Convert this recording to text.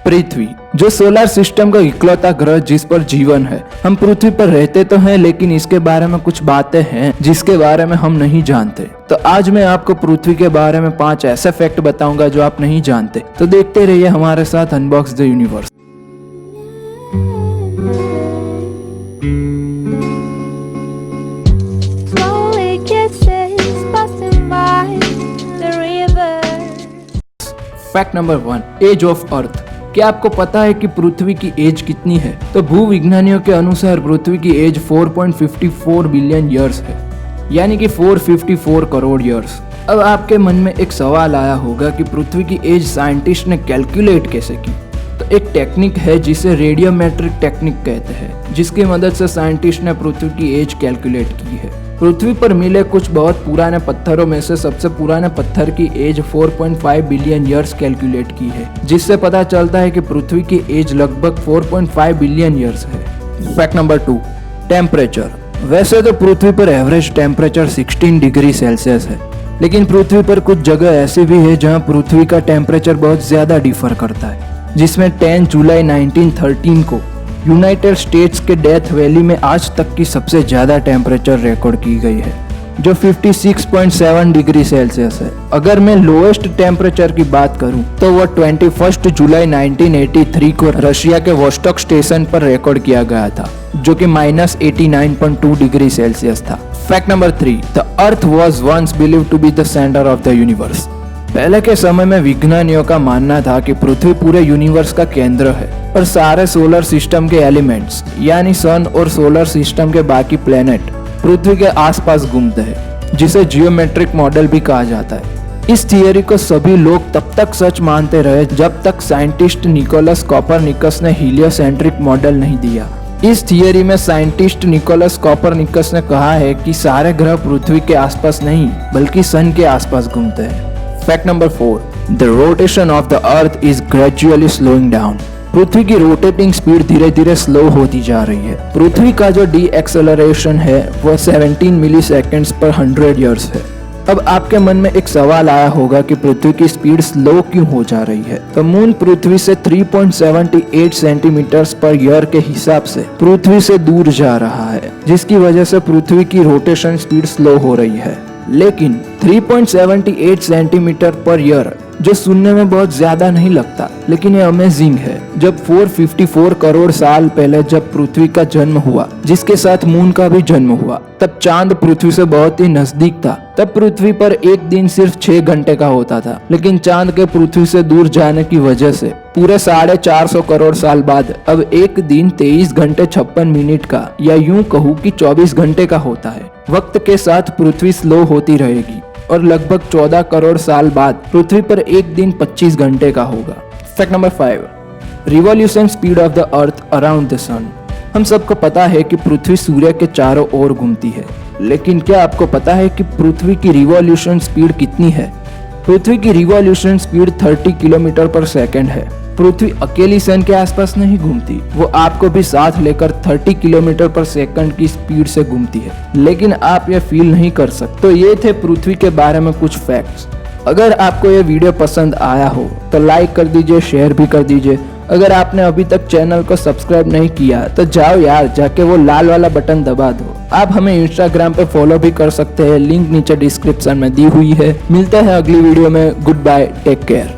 पृथ्वी, जो solar system का इकलौता ग्रह जिस पर जीवन है। हम पृथ्वी पर रहते तो हैं, लेकिन इसके बारे में कुछ बातें हैं जिसके बारे में हम नहीं जानते। तो आज मैं आपको पृथ्वी के बारे में 5 ऐसे फैक्ट बताऊंगा जो आप नहीं जानते। तो देखते रहिए हमारे साथ unbox the universe. Fact number 1, age of earth. क्या आपको पता है कि पृथ्वी की एज कितनी है? तो भूविज्ञानियों के अनुसार पृथ्वी की एज 4.54 बिलियन ईयर्स है, यानी कि 454 करोड़ ईयर्स। अब आपके मन में एक सवाल आया होगा कि पृथ्वी की एज साइंटिस्ट ने कैलकुलेट कैसे की? तो एक टेक्निक है जिसे रेडियोमेट्रिक टेक्निक कहते हैं, जिसकी मदद से साइंटिस्ट ने पृथ्वी की एज कैलकुलेट की है। पृथ्वी पर मिले कुछ बहुत पुराने पत्थरों में से सबसे पुराने पत्थर की एज 4.5 बिलियन ईयर्स कैलकुलेट की है, जिससे पता चलता है कि पृथ्वी की एज लगभग 4.5 बिलियन ईयर्स है। Fact number 2, temperature. वैसे तो पृथ्वी पर एवरेज टेम्परेचर 16 डिग्री सेल्सियस है, लेकिन पृथ्वी पर कुछ जगह ऐसी भी है जहां पृथ्वी का टेम्परेचर बहुत ज्यादा डिफर करता है, जिसमें 10 जुलाई 1913 को यूनाइटेड स्टेट्स के डेथ वैली में आज तक की सबसे ज्यादा टेम्परेचर रिकॉर्ड की गई है, जो 56.7 डिग्री सेल्सियस है। अगर मैं लोएस्ट टेम्परेचर की बात करूं तो वह 21 जुलाई 1983 को रशिया के वोस्टॉक स्टेशन पर रिकॉर्ड किया गया था, जो कि -89.2 डिग्री सेल्सियस था। Fact number 3, the earth was once believed to be the centre of the universe. पहले के समय में विज्ञानियों का मानना था कि पृथ्वी पूरे यूनिवर्स का केंद्र है और सारे सोलर सिस्टम के एलिमेंट्स यानी सन और सोलर सिस्टम के बाकी प्लेनेट पृथ्वी के आसपास घूमते हैं, जिसे जियोमेट्रिक मॉडल भी कहा जाता है। इस थियरी को सभी लोग तब तक सच मानते रहे जब तक साइंटिस्ट निकोलस कॉपरनिकस ने हीलियोसेंट्रिक मॉडल नहीं दिया। इस थियरी में साइंटिस्ट निकोलस कॉपरनिकस ने कहा है कि सारे ग्रह पृथ्वी के आसपास नहीं बल्कि सन के आसपास घूमते हैं। Fact number 4, the rotation of the earth is gradually slowing down. पृथ्वी की रोटेटिंग स्पीड धीरे धीरे स्लो होती जा रही है। पृथ्वी का जो डी एक्सेलरेशन है वह 17 मिली सेकेंड्स पर 100 ईयर्स है। अब आपके मन में एक सवाल आया होगा कि पृथ्वी की स्पीड स्लो क्यों हो जा रही है? तो मून पृथ्वी से 3.78 सेंटीमीटर्स पर ईयर के हिसाब से पृथ्वी से दूर जा रहा है, जिसकी वजह से पृथ्वी की रोटेशन स्पीड स्लो हो रही है। लेकिन 3.78 सेंटीमीटर पर ईयर जो सुनने में बहुत ज्यादा नहीं लगता, लेकिन ये अमेजिंग है। जब 454 करोड़ साल पहले जब पृथ्वी का जन्म हुआ, जिसके साथ मून का भी जन्म हुआ, तब चांद पृथ्वी से बहुत ही नजदीक था। तब पृथ्वी पर एक दिन सिर्फ 6 घंटे का होता था, लेकिन चांद के पृथ्वी से दूर जाने की वजह से पूरे 450 करोड़ साल बाद अब एक दिन 23 घंटे 56 मिनट का, या यूं कहूँ कि 24 घंटे का होता है। वक्त के साथ पृथ्वी स्लो होती रहेगी और लगभग 14 करोड़ साल बाद पृथ्वी पर एक दिन 25 घंटे का होगा। Fact number 5, revolution speed of the earth around the sun. हम सबको पता है कि पृथ्वी सूर्य के चारों ओर घूमती है, लेकिन क्या आपको पता है कि पृथ्वी की रिवॉल्यूशन स्पीड कितनी है? पृथ्वी की रिवॉल्यूशन स्पीड 30 किलोमीटर पर सेकेंड है। पृथ्वी अकेली सन के आसपास नहीं घूमती, वो आपको भी साथ लेकर 30 किलोमीटर पर सेकंड की स्पीड से घूमती है, लेकिन आप ये फील नहीं कर सकते। तो ये थे पृथ्वी के बारे में कुछ फैक्ट्स। अगर आपको ये वीडियो पसंद आया हो तो लाइक कर दीजिए, शेयर भी कर दीजिए। अगर आपने अभी तक चैनल को सब्सक्राइब नहीं किया तो जाओ यार, जाके वो लाल वाला बटन दबा दो। आप हमें इंस्टाग्राम पे फॉलो भी कर सकते हैं, लिंक नीचे डिस्क्रिप्शन में दी हुई है। मिलते हैं अगली वीडियो में। Goodbye, take care.